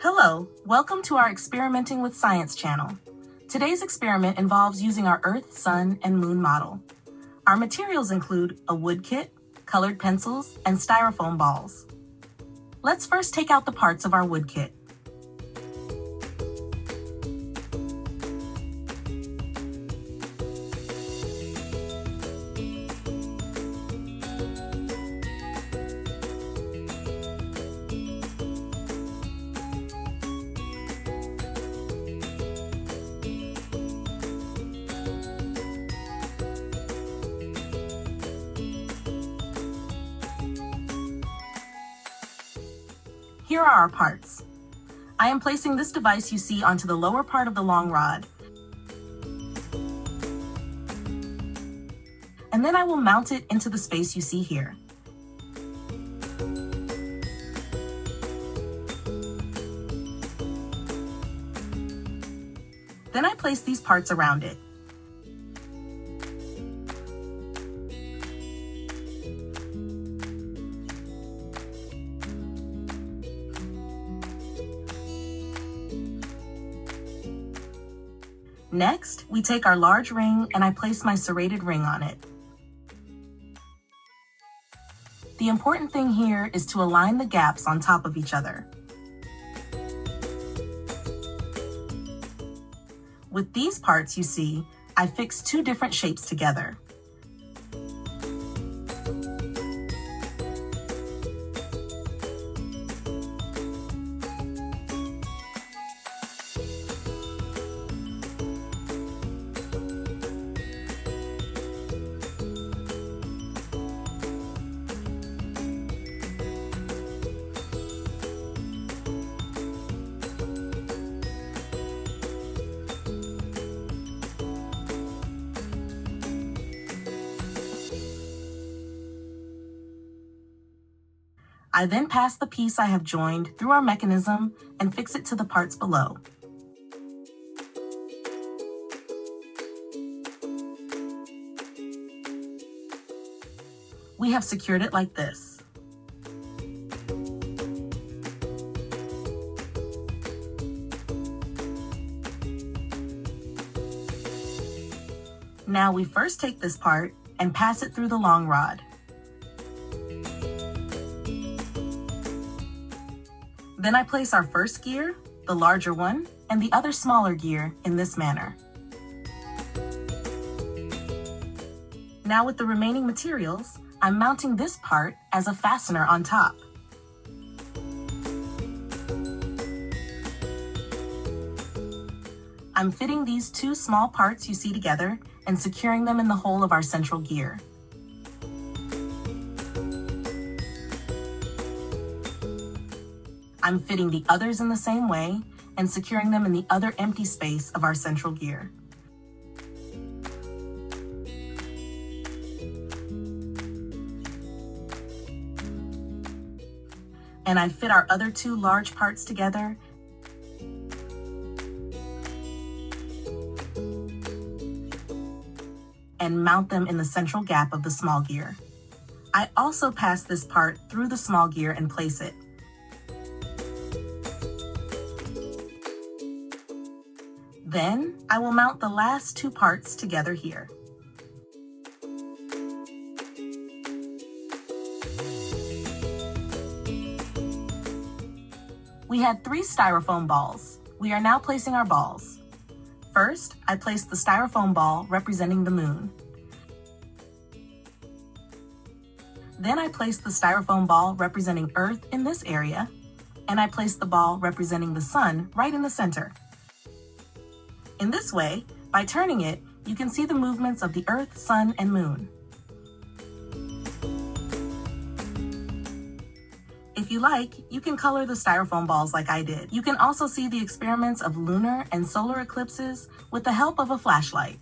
Hello, welcome to our Experimenting with Science channel. Today's experiment involves using our Earth, Sun, and Moon model. Our materials include a wood kit, colored pencils, and styrofoam balls. Let's first take out the parts of our wood kit. Here are our parts. I am placing this device you see onto the lower part of the long rod. And then I will mount it into the space you see here. Then I place these parts around it. Next, we take our large ring and I place my serrated ring on it. The important thing here is to align the gaps on top of each other. With these parts you see, I fixed two different shapes together. I then pass the piece I have joined through our mechanism and fix it to the parts below. We have secured it like this. Now we first take this part and pass it through the long rod. Then I place our first gear, the larger one, and the other smaller gear in this manner. Now with the remaining materials, I'm mounting this part as a fastener on top. I'm fitting these two small parts you see together and securing them in the hole of our central gear. I'm fitting the others in the same way and securing them in the other empty space of our central gear. And I fit our other two large parts together and mount them in the central gap of the small gear. I also pass this part through the small gear and place it. Then, I will mount the last two parts together here. We had 3 styrofoam balls. We are now placing our balls. First, I placed the styrofoam ball representing the moon. Then I placed the styrofoam ball representing Earth in this area, and I placed the ball representing the sun right in the center. In this way, by turning it, you can see the movements of the Earth, Sun, and Moon. If you like, you can color the styrofoam balls like I did. You can also see the experiments of lunar and solar eclipses with the help of a flashlight.